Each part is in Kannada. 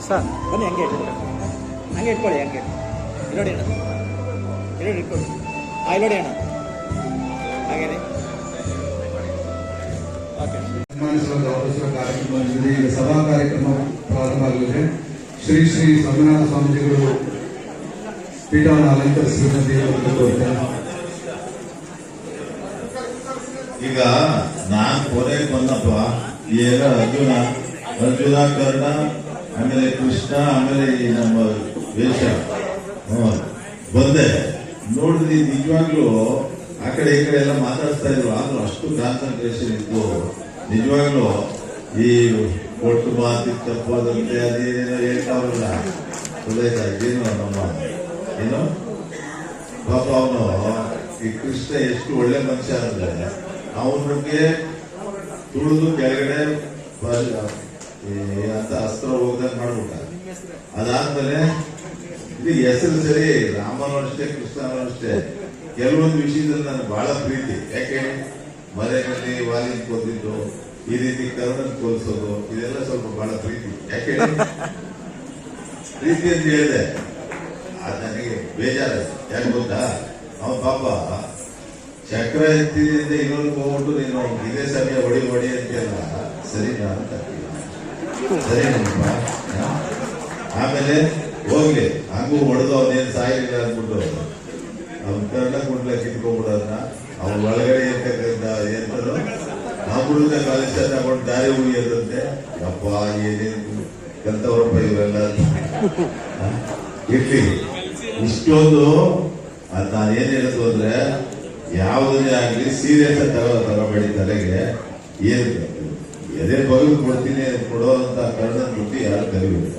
ಸರ್ ಬನ್ನಿ, ಹಂಗೆ ಇಟ್ಕೊಳ್ಳಿ, ಹಂಗೆ ಇಟ್ಕೊಳ್ಳಿ, ಹಂಗೆ ಇಲ್ಲೋಡಿ ಅಣ್ಣ, ಇಲ್ಲೋಡಿ ಇಟ್ಕೊಳ್ಳಿ, ಇಲ್ಲೋಡಿ ಅಣ್ಣ, ಹಾಗೇನೆ. ಓಕೆ, ಕಾರ್ಯಕ್ರಮದಲ್ಲಿ ಈಗ ಸಭಾ ಕಾರ್ಯಕ್ರಮ ಪ್ರಾರಂಭ ಆಗಲಿದೆ. ಶ್ರೀ ಶ್ರೀ ಸಂಗನಾಥ ಸ್ವಾಮೀಜಿಗಳು ಪೀಠವನ್ನು ಅಲಂಕರಿಸಿದಂತೆ ಈಗ ನಾನ್ ಕೊನೆಗೆ ಬಂದಪ್ಪ. ಈಗ ಅರ್ಜುನ ಕರ್ಣ, ಆಮೇಲೆ ಕೃಷ್ಣ, ಆಮೇಲೆ ಈ ನಮ್ಮ ವೇಷ ಬಂದೆ ನೋಡಿದ್ರಿ. ನಿಜವಾಗ್ಲೂ ಆ ಕಡೆ ಈ ಕಡೆ ಎಲ್ಲ ಮಾತಾಡ್ತಾ ಇದ್ರು, ಆದ್ರೂ ಅಷ್ಟು ಕಾನ್ಸಂಟ್ರೇಷನ್ ಇತ್ತು. ನಿಜವಾಗ್ಲೂ ಈ ಒಟ್ಟು ಮಾತಿ ತಪ್ಪದಂತೆ ಅದೇನೇನೋ ಹೇಳ್ತಾವ್ರಲ್ಲ, ಗೊತ್ತಾಯ್ತಾ? ಇದೇನು ನಮ್ಮ ಏನು ಪಾಪ ಅವನು ಈ ಕೃಷ್ಣ ಎಷ್ಟು ಒಳ್ಳೆ ಮನುಷ್ಯ ಅಂದ್ರೆ ಅವನಿಗೆ ತುಳಿದು ಕೆಳಗಡೆ ಅಂತ ಅಸ್ತ್ರ ಹೋಗ್ದಂಗೆ ಮಾಡ್ಬಿಟ್ಟ. ಅದಾದ್ಮೇಲೆ ಇದು ಹೆಸರು ಸರಿ, ರಾಮನೂ ಅಷ್ಟೇ ಕೃಷ್ಣನೂ ಅಷ್ಟೇ. ಕೆಲವೊಂದು ವಿಷಯದಲ್ಲಿ ನನಗೆ ಬಹಳ ಪ್ರೀತಿ. ಯಾಕೆ ಮನೆಯಲ್ಲಿ ವಾಲಿನ ಕೊಲ್ದಿದ್ದು, ಈ ರೀತಿ ಕರ್ಣನ್ ಕೊಲ್ಸೋದು, ಇದೆಲ್ಲ ಸ್ವಲ್ಪ ಬಹಳ ಪ್ರೀತಿ. ಯಾಕೆ ಪ್ರೀತಿ ಅಂತ ಹೇಳಿದೆ, ಅದು ನನಗೆ ಬೇಜಾರು. ಯಾಕೆ ಗೊತ್ತಾ, ಅವನ ಪಾಪ ಚಕ್ರ ಎತ್ತಿದಿಂದ ಇನ್ನೊಂದು ಹೋಗ್ಬಿಟ್ಟು ನೀನು ಇದೇ ಸಮಯ ಹೊಡಿ ಅಂತೆಲ್ಲ ಸರಿನಾ ಅಂತ ಸರಿನಪ್ಪ. ಆಮೇಲೆ ಹೋಗ್ಲಿ, ಹಂಗೂ ಹೊಡೆದು ಅವನೇನು ಸಾಯಿಲ್ಲ ಅಂದ್ಬಿಟ್ಟು ಅವ್ನ ಕರ್ಣ ಕುಂಡ್ಲ ಕಿತ್ಕೊಂಡ್ಬಿಡೋದನ್ನ ಅವ್ನ ಒಳಗಡೆ ಇರ್ತಕ್ಕಂಥ ಎಂತರು ಹುಡುಗ ಕಾಲೇಜ್ ತಗೊಂಡು ದಾರಿ ಉಳಿಯೋದಂತೆ. ಅಪ್ಪ ಏನೇನು ಕಲ್ತವ್ರಪ್ಪ ಇವರೆಲ್ಲ ಇರ್ಲಿ. ಇಷ್ಟೊಂದು ಅದು ನಾನೇನ್ ಹೇಳೋದು ಅಂದ್ರೆ, ಯಾವುದೇ ಆಗ್ಲಿ ಸೀರಿಯಸ್ ತಗೋಬೇಡಿ ತಲೆಗೆ. ಏನ್ ಎದೆ ಬಗೆದು ಕೊಡ್ತೀನಿ ಕೊಡೋಂತ ಕರ್ಣ ಬುದ್ಧಿ ಯಾರು ಕಲಿಬೇಕು.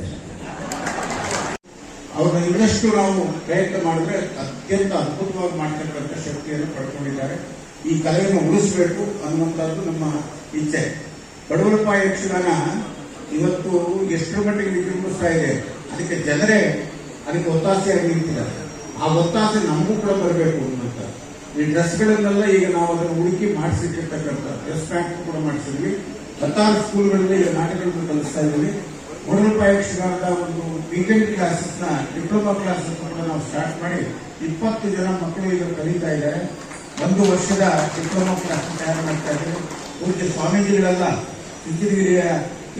ಅವ್ರನ್ನ ಇನ್ನಷ್ಟು ನಾವು ಪ್ರಯತ್ನ ಮಾಡಿದ್ರೆ ಅತ್ಯಂತ ಅದ್ಭುತವಾಗಿ ಮಾಡ್ತಕ್ಕಂಥ ಶಕ್ತಿಯನ್ನು ಪಡ್ಕೊಂಡಿದ್ದಾರೆ. ಈ ಕಲೆಯನ್ನು ಉಳಿಸಬೇಕು ಅನ್ನುವಂಥದ್ದು ನಮ್ಮ ಇಚ್ಛೆ. ಬಡವರಪ್ಪ ಯಕ್ಷಗಾನ ಇವತ್ತು ಎಷ್ಟರ ಮಟ್ಟಿಗೆ ವಿಜೃಂಭಿಸ್ತಾ ಇದೆ, ಅದಕ್ಕೆ ಜನರೇ ಅದಕ್ಕೆ ಒತ್ತಾಸೆಯಾಗಿ ನಿಂತಿದ್ದಾರೆ. ಆ ಒತ್ತಾಸೆ ನಮಗೂ ಕೂಡ ಬರಬೇಕು ಅನ್ನುವಂಥ ಈ ಡ್ರೆಸ್ಗಳನ್ನೆಲ್ಲ ಈಗ ನಾವು ಅದನ್ನು ಹುಡುಕಿ ಮಾಡಿಸಿಟ್ಟಿರ್ತಕ್ಕಂಥ ಡ್ರೆಸ್ ಪ್ಯಾಂಟ್ ಕೂಡ ಮಾಡಿಸಿದ್ವಿ. ಹತ್ತಾರು ಸ್ಕೂಲ್ಗಳಲ್ಲಿ ಈಗ ನಾಟಕಗಳನ್ನು ಕಲಿಸ್ತಾ ಇದ್ದೀವಿ. ಬಡವರಪ್ಪ ಯಕ್ಷಗಾನದ ಒಂದು ವೀಕೆಂಡ್ ಕ್ಲಾಸಸ್ ನ ಡಿಪ್ಲೊಮಾ ಕ್ಲಾಸಸ್ ಕೂಡ ನಾವು ಸ್ಟಾರ್ಟ್ ಮಾಡಿ 20 ಜನ ಮಕ್ಕಳು ಈಗ ಕಲಿತಾ ಇದ್ದಾರೆ. 1 ವರ್ಷದ ಡಿಪ್ಲೊಮಾ ಕ್ಲಾಸ್ ತಯಾರು ಮಾಡ್ತಾ ಇದ್ದಾರೆ. ಪೂಜ್ಯ ಸ್ವಾಮೀಜಿಗಳೆಲ್ಲ ಸಿದ್ಧಗಿರಿಯ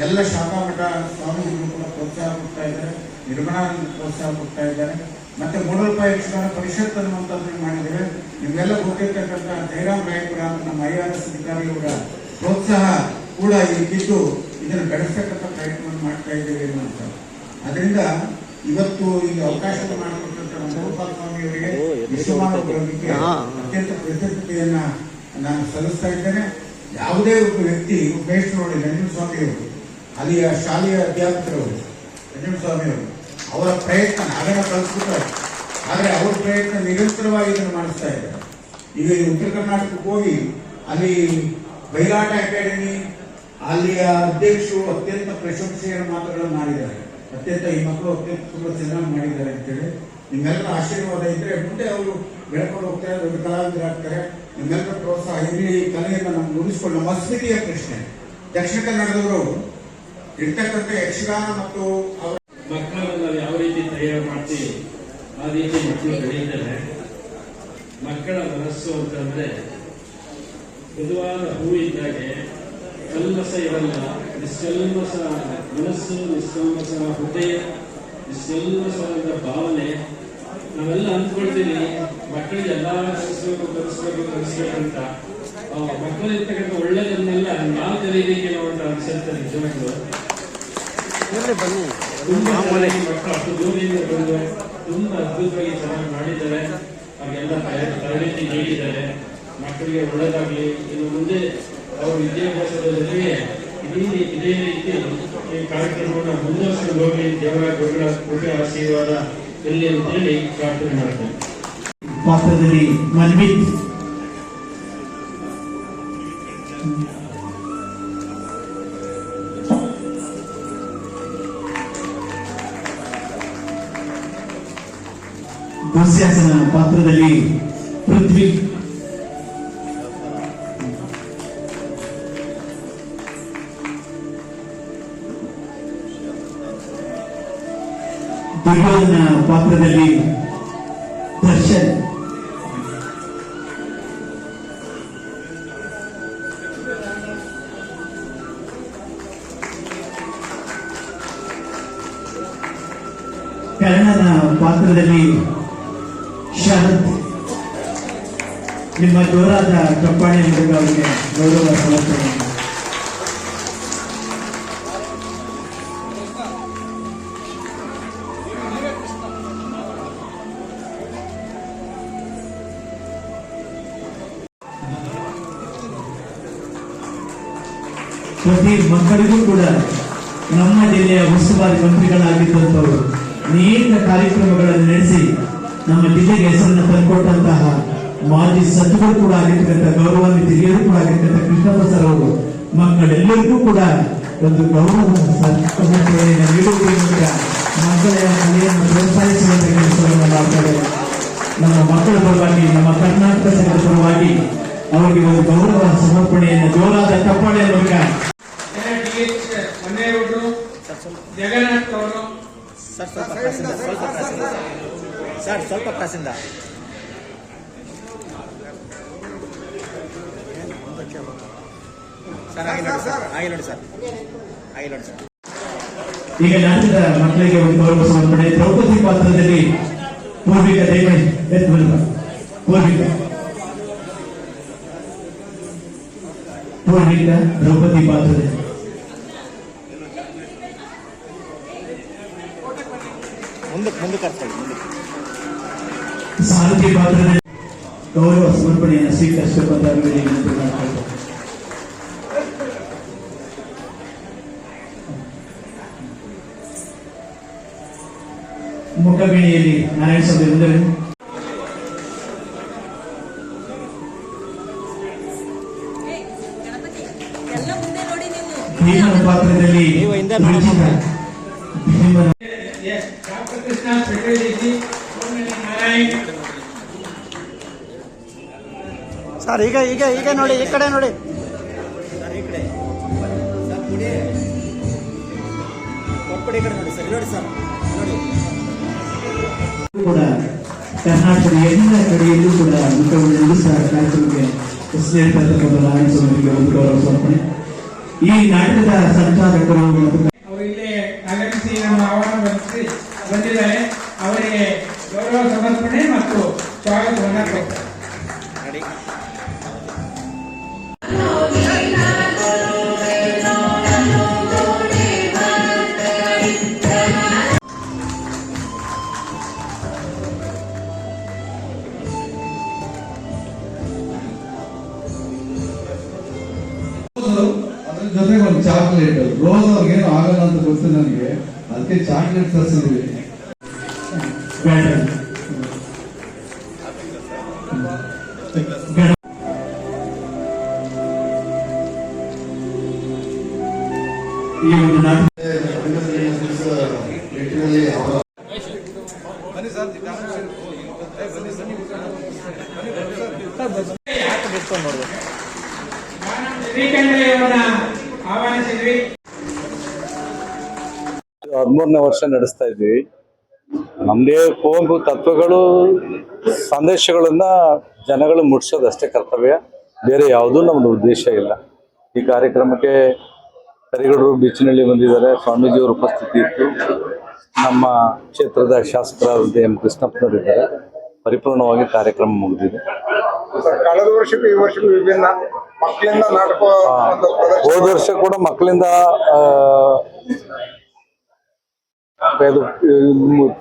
ಎಲ್ಲ ಶಾಖಾ ಮಠ ಸ್ವಾಮೀಜಿಗಳು ಕೂಡ ಪ್ರೋತ್ಸಾಹ ಕೊಡ್ತಾ ಇದ್ದಾರೆ, ನಿರ್ಮಾಣ ಪ್ರೋತ್ಸಾಹ ಕೊಡ್ತಾ ಇದ್ದಾರೆ. ಮತ್ತೆ ಬಡವರಪ್ಪ ಯಕ್ಷಗಾನ ಪರಿಷತ್ ಅನ್ನುವಂಥದ್ದನ್ನು ಮಾಡಿದ್ದೇವೆ. ನಿಮ್ಗೆಲ್ಲ ಗೊತ್ತಿರ್ತಕ್ಕಂಥ ಜಯರಾಮ್ ರಾಯಪುರ ನಮ್ಮ IRS ಅಧಿಕಾರಿಯವರ ಪ್ರೋತ್ಸಾಹ ಕೂಡ ಇದ್ದು ಇದನ್ನು ಬೆಳೆಸ್ತಕ್ಕಂಥ ಪ್ರಯತ್ನವನ್ನು ಮಾಡ್ತಾ ಇದ್ದೇವೆ ಅನ್ನುವಂಥ. ಅದರಿಂದ ಇವತ್ತು ಈಗ ಅವಕಾಶ ಮಾಡಿಕೊಟ್ಟಂತ ನಮ್ಮ ಗೋಪಾಲ ಸ್ವಾಮಿ ಅವರಿಗೆ ವಿಶ್ವಮಾನವರಿಗೆ ಅತ್ಯಂತ ಕೃತಜ್ಞತೆಯನ್ನ ನಾನು ಸಲ್ಲಿಸ್ತಾ ಇದ್ದೇನೆ. ಯಾವುದೇ ಒಬ್ಬ ವ್ಯಕ್ತಿ ನೋಡಿ ನಂಜುಸ್ವಾಮಿಯವರು, ಅಲ್ಲಿಯ ಶಾಲೆಯ ಅಧ್ಯಾಪಕರವರು ನಂಜುಸ್ವಾಮಿಯವರು, ಅವರ ಪ್ರಯತ್ನ ಅದನ್ನು ಕಳಿಸ್ಬಿಟ್ಟಾರೆ. ಆದರೆ ಅವರ ಪ್ರಯತ್ನ ನಿರಂತರವಾಗಿ ಇದನ್ನು ಮಾಡಿಸ್ತಾ ಇದ್ದಾರೆ. ಈಗ ಉತ್ತರ ಕರ್ನಾಟಕಕ್ಕೆ ಹೋಗಿ ಅಲ್ಲಿ ಬೈಲಾಟ ಅಕಾಡೆಮಿ ಅಲ್ಲಿಯ ಅಧ್ಯಕ್ಷರು ಅತ್ಯಂತ ಪ್ರಶಂಸೆಯ ಮಾತುಗಳನ್ನು ಮಾಡಿದ್ದಾರೆ. ಅತ್ಯಂತ ಈ ಮಕ್ಕಳು ಅತ್ಯಂತ ತುಂಬಾ ಚೆನ್ನಾಗಿ ಮಾಡಿದ್ದಾರೆ ಅಂತೇಳಿ ನಿಮ್ಮೆಲ್ಲರ ಆಶೀರ್ವಾದ ಇದ್ರೆ ಮುಂದೆ ಅವರು ಬೆಳ್ಕೊಂಡು ಹೋಗ್ತಾರೆ, ದೊಡ್ಡ ಕಲಾವಿದರಾಗ್ತಾರೆ. ನಿಮ್ಮೆಲ್ಲರ ಪ್ರೋತ್ಸಾಹ ಇಲ್ಲಿ ಈ ಕಲೆಯನ್ನು ನಮ್ಗೆ ಉಳಿಸ್ಕೊಂಡು ನಮ್ಮ ಅಸ್ಮಿತೆಯ ಪ್ರಶ್ನೆ. ದಕ್ಷಿಣ ಕನ್ನಡದವರು ಇರ್ತಕ್ಕಂಥ ಯಕ್ಷಗಾನ ಮತ್ತು ಅವರ ಮಕ್ಕಳನ್ನ ಯಾವ ರೀತಿ ತಯಾರು ಮಾಡ್ತೀವಿ ಆ ರೀತಿ ಮಕ್ಕಳು ಬೆಳೀತಾರೆ. ಮಕ್ಕಳ ಮನಸ್ಸು ಅಂತಂದ್ರೆ ಮೃದುವಾದ ಹೂವಿದ್ದಾಗೆ ಕಲ್ಮಸ ಇರಲ್ಲ, ನಿಷ್ಕಲ್ಮಸ ಮನಸ್ಸು, ನಿಷ್ಕಲ್ಮಸ ಹೃದಯ, ನಿಷ್ಕಲ್ಮಸವಾದ ಭಾವನೆ. ನಾವೆಲ್ಲ ಅಂದ್ಕೊಳ್ತೀವಿ ಮಕ್ಕಳಿಗೆ ಎಲ್ಲ ಕಲಿಸ್ಬೇಕಂತ. ಮಕ್ಕಳಿರ್ತಕ್ಕಂಥ ಒಳ್ಳೆದನ್ನೆಲ್ಲ ನಾವು ಕಲೀಲಿಕ್ಕೆ ನಾವು ಅಂತ ಅನ್ಸುತ್ತೆ. ನಿಜವಾಗ್ಲು ತುಂಬಾ ಮಕ್ಕಳು ಅಷ್ಟು ದೂರದಿಂದ ಬಂದು ತುಂಬಾ ಅದ್ಭುತವಾಗಿ ಚೆನ್ನಾಗಿ ಮಾಡಿದ್ದಾರೆ. ಅವ್ರಿಗೆಲ್ಲ ತರಬೇತಿ ನೀಡಿದ್ದಾರೆ. ಮಕ್ಕಳಿಗೆ ಒಳ್ಳೆದಾಗ್ಲಿ, ಇನ್ನು ಮುಂದೆ ಅವರ ವಿದ್ಯಾಭ್ಯಾಸದ ಜೊತೆಗೆ ಇದೇ ರೀತಿ ಈ ಕಾರ್ಯಕ್ರಮವನ್ನು ಮುಂದುವರಿಸಿಕೊಂಡು ಹೋಗಿ ದೇವರ ಕೃಪೆ ಆಶೀರ್ವಾದ ಎಲ್ಲಿ ಅಂತೇಳಿ ಪ್ರಾರ್ಥನೆ ಮಾಡ್ತೇನೆ. ಪಾತ್ರದಲ್ಲಿ ಮನ್ವಿತ್, ದುಶ್ಯಾಸನ ಪಾತ್ರದಲ್ಲಿ ಪೃಥ್ವಿ, ದುರ್ಯೋಧನ ಪಾತ್ರದಲ್ಲಿ ದರ್ಶನ್, ಕರ್ಣನ ಪಾತ್ರದಲ್ಲಿ ಶರತ್. ನಿಮ್ಮ ಜೋರಾದ ಚಪ್ಪಾಳೆ ನೀಡಿದ ಅವರಿಗೆ ಗೌರವ ಸಮರ್ಪಣೆ. ಪ್ರತಿ ಮಕ್ಕಳಿಗೂ ಕೂಡ ನಮ್ಮ ಜಿಲ್ಲೆಯ ಉಸ್ತುವಾರಿ ಮಂತ್ರಿಗಳಾಗಿದ್ದಂಥವರು ಅನೇಕ ಕಾರ್ಯಕ್ರಮಗಳನ್ನು ನಡೆಸಿ ನಮ್ಮ ಜಿಲ್ಲೆಗೆ ಹೆಸರನ್ನು ತಂದುಕೊಟ್ಟಂತಹ ಮಾಜಿ ಸಚಿವರು ಕೂಡ ಆಗಿರ್ತಕ್ಕಂಥ ಗೌರವಾನ್ವಿತ ಹಿರಿಯರು ಕೂಡ ಆಗಿರ್ತಕ್ಕಂಥ ಕೃಷ್ಣಪ್ಪ ಸರ್ ಅವರು ಮಕ್ಕಳೆಲ್ಲರಿಗೂ ಕೂಡ ಒಂದು ಗೌರವ ಸಮರ್ಪಣೆಯನ್ನು ನೀಡುವುದರ ಮೂಲಕ ಮಕ್ಕಳ ಕಲೆಯನ್ನು ಪ್ರೋತ್ಸಾಹಿಸುವಂತ ಕೆಲಸವನ್ನು ಮಾಡ್ತಾರೆ. ನಮ್ಮ ಮಕ್ಕಳ ಪರವಾಗಿ, ನಮ್ಮ ಕರ್ನಾಟಕ ಸಂಘದ ಪರವಾಗಿ ಅವರಿಗೆ ಒಂದು ಗೌರವ ಸಮರ್ಪಣೆಯನ್ನು ಜೋರಾದ ಚಪ್ಪಾಳೆಯ ಮೂಲಕ ಜಗನ್ನಾಥ್ ಅವರು ಸರ್ ಸ್ವಲ್ಪ ಪ್ರಾಸಿಂದ ಹಾಗೆ ನೋಡಿ ಸರ್. ಈಗ ನಾಟಕದ ಮಕ್ಕಳಿಗೆ ಒಂದು ಗೌರವ ಸಮರ್ಪಣೆ. ದ್ರೌಪದಿ ಪಾತ್ರದಲ್ಲಿ ಪೂರ್ವಿಕ ದೈವಣಿ ಪೂರ್ವಿಕ ದ್ರೌಪದಿ ಪಾತ್ರದಲ್ಲಿ, ಸಾರಥಿ ಪಾತ್ರದಲ್ಲಿ ಗೌರವ ಸಮರ್ಪಣೆಯನ್ನು ಸ್ವೀಕರಿಸಬೇಕಂತ ವಿನಂತಿ ಮಾಡ್ತಾ ಇದ್ದಾರೆ. ಮುಖಬೇಣಿಯಲ್ಲಿ ನಾರಾಯಣ ಸ್ವಾಮಿ ಮುಂದೆ ಭೀಮನ ಪಾತ್ರದಲ್ಲಿ ಭೀಮನ ಕೃಷ್ಣ ಚಟರ್ಜಿ, ನಾರಾಯಣ್ ಸರ್ ಈಗ ನೋಡಿ, ಈ ಕಡೆ ನೋಡಿ ಸರ್, ಈ ಕಡೆ ಸರ್ ನೋಡಿ, ಕೊಪ್ಪಡಿ ಕಡೆ ನೋಡಿ ಸರ್, ನೋಡಿ ಸರ್, ನೋಡಿ ಕೂಡ ಕರ್ನಾಟಕದ ಎಲ್ಲ ಕಡೆಯಲ್ಲೂ ಕೂಡ ಮುಖವನ್ನು ಸಹ ಕಾರ್ಯಕ್ರಮಕ್ಕೆ ನಾರಾಯಣ ಸ್ವಾಮಿಗೆ ಒಂದು ಗೌರವ ಸಮರ್ಪಣೆ. ಈ ನಾಟಕದ ಸಂಚಾಲಕರು ಅವರು ಇಲ್ಲೇ ಆಗಮಿಸಿ ನಮ್ಮ ಆಹ್ವಾನ ಬಂದಿದ್ದಾರೆ. ಅವರಿಗೆ ಗೌರವ ಸಮರ್ಪಣೆ ಮತ್ತು ಸ್ವಾಗತವನ್ನು ಕೊಡ್ತಾರೆ. ಅದ್ರ ಜೊತೆಗೆ ಒಂದು ಚಾಕ್ಲೇಟ್. ರೋಸ್ ಅವ್ರಿಗೇನು ಆಗಲ್ಲ ಅಂತ ಗೊತ್ತು ನನಗೆ, ಅದಕ್ಕೆ ಚಾಕ್ಲೇಟ್ ತರಿಸಿದ್ವಿ. ಈ ಒಂದು ನಾಟಕ ಆಹ್ವಾನಿಸಿದ್ವಿ. 13ನೇ ವರ್ಷ ನಡೆಸ್ತಾ ಇದ್ವಿ. ನಮ್ದೇ ಕುವೆಂಪು ತತ್ವಗಳು, ಸಂದೇಶಗಳನ್ನ ಜನಗಳು ಮುಟ್ಸೋದಷ್ಟೇ ಕರ್ತವ್ಯ, ಬೇರೆ ಯಾವುದೂ ನಮ್ದು ಉದ್ದೇಶ ಇಲ್ಲ. ಈ ಕಾರ್ಯಕ್ರಮಕ್ಕೆ ಕರಿಗಡೂರು ಬೀಚ್ನಲ್ಲಿ ಬಂದಿದ್ದಾರೆ, ಸ್ವಾಮೀಜಿಯವರ ಉಪಸ್ಥಿತಿ ಇತ್ತು. ನಮ್ಮ ಕ್ಷೇತ್ರದ ಶಾಸಕರಾದ ಎಂ ಕೃಷ್ಣಪ್ಪನವರಿದ್ದಾರೆ. ಪರಿಪೂರ್ಣವಾಗಿ ಕಾರ್ಯಕ್ರಮ ಮುಗಿದಿದೆ. ಕಳೆದ ವರ್ಷಕ್ಕೂ ಈ ವರ್ಷಕ್ಕೂ ವಿಭಿನ್ನ ಮಕ್ಕಳಿಂದ ನಾಟಕ. ಹೋದ ವರ್ಷ ಕೂಡ ಮಕ್ಕಳಿಂದ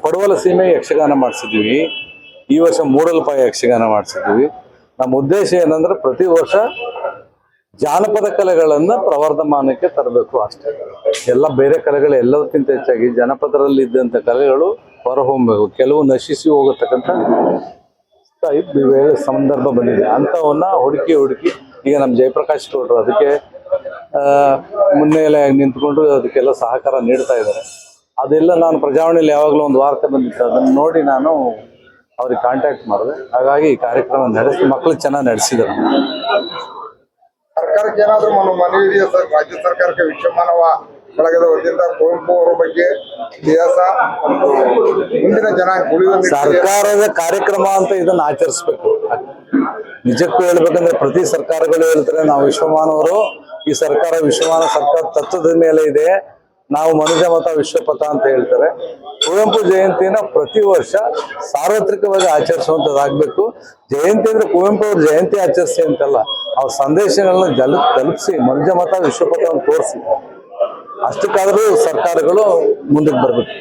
ಪಡವಲ ಸೀಮೆ ಯಕ್ಷಗಾನ ಮಾಡಿಸಿದ್ವಿ. ಈ ವರ್ಷ ಮೂಡಲ್ಪಾಯ ಯಕ್ಷಗಾನ ಮಾಡಿಸಿದ್ವಿ. ನಮ್ಮ ಉದ್ದೇಶ ಏನಂದ್ರೆ ಪ್ರತಿ ವರ್ಷ ಜಾನಪದ ಕಲೆಗಳನ್ನ ಪ್ರವರ್ಧಮಾನಕ್ಕೆ ತರಬೇಕು ಅಷ್ಟೇ. ಎಲ್ಲ ಬೇರೆ ಕಲೆಗಳು ಎಲ್ಲದಕ್ಕಿಂತ ಹೆಚ್ಚಾಗಿ ಜನಪದರಲ್ಲಿ ಇದ್ದಂಥ ಕಲೆಗಳು ಹೊರಹೊಮ್ಮಬೇಕು. ಕೆಲವು ನಶಿಸಿ ಹೋಗತಕ್ಕಂಥ ಸಂದರ್ಭ ಬಂದಿದೆ. ಅಂಥವನ್ನ ಹುಡುಕಿ ಈಗ ನಮ್ಮ ಜಯಪ್ರಕಾಶ್ ಗೌಡರು ಅದಕ್ಕೆ ಮುನ್ನೆಲೆ ನಿಂತ್ಕೊಂಡು ಅದಕ್ಕೆಲ್ಲ ಸಹಕಾರ ನೀಡ್ತಾ ಇದ್ದಾರೆ. ಅದೆಲ್ಲ ನಾನು ಪ್ರಜಾವಾಣಿಯಲ್ಲಿ ಯಾವಾಗಲೂ ಒಂದು ವಾರ್ತೆ ಬಂದಿತ್ತು, ಅದನ್ನು ನೋಡಿ ನಾನು ಅವ್ರಿಗೆ ಕಾಂಟ್ಯಾಕ್ಟ್ ಮಾಡಿದೆ. ಹಾಗಾಗಿ ಈ ಕಾರ್ಯಕ್ರಮ ನಡೆಸಿ ಮಕ್ಕಳು ಚೆನ್ನಾಗಿ ನಡೆಸಿದರು. ಸರ್ಕಾರಕ್ಕೆ ಏನಾದ್ರೂ ಮನವಿ ಇದೆಯಾ ಸರ್? ರಾಜ್ಯ ಸರ್ಕಾರಕ್ಕೆ ವಿಶ್ವಮಾನವ ಬಳಗದ ವತಿಯಿಂದ ಕುವೆಂಪು ಅವರ ಬಗ್ಗೆ ಇತಿಹಾಸ ಮತ್ತು ಮುಂದಿನ ಜನಾಂಗ ಉಳಿಯುವ ನಿಟ್ಟಿನಲ್ಲಿ ಸರ್ಕಾರದ ಕಾರ್ಯಕ್ರಮ ಅಂತ ಇದನ್ನ ಆಚರಿಸ್ಬೇಕು. ನಿಜಕ್ಕೂ ಹೇಳ್ಬೇಕಂದ್ರೆ ಪ್ರತಿ ಸರ್ಕಾರಗಳು ಹೇಳ್ತಾರೆ ನಾವು ವಿಶ್ವಮಾನವರು, ಈ ಸರ್ಕಾರ ವಿಶ್ವಮಾನ ಸರ್ಕಾರ ತತ್ವದ ಮೇಲೆ ಇದೆ, ನಾವು ಮನುಜ ಮತ ವಿಶ್ವಪಥ ಅಂತ ಹೇಳ್ತಾರೆ. ಕುವೆಂಪು ಜಯಂತಿನ ಪ್ರತಿ ವರ್ಷ ಸಾರ್ವತ್ರಿಕವಾಗಿ ಆಚರಿಸುವಂತದ್ದಾಗಬೇಕು. ಜಯಂತಿ ಅಂದ್ರೆ ಕುವೆಂಪು ಅವ್ರ ಜಯಂತಿ ಆಚರಿಸಿ ಅಂತಲ್ಲ, ಅವ್ರ ಸಂದೇಶಗಳನ್ನ ತಲುಪಿಸಿ ಮನುಜ ಮತ ವಿಶ್ವಪಥವನ್ನು ತೋರಿಸಿ, ಅಷ್ಟಕ್ಕಾದ್ರೂ ಸರ್ಕಾರಗಳು ಮುಂದಕ್ಕೆ ಬರಬೇಕು.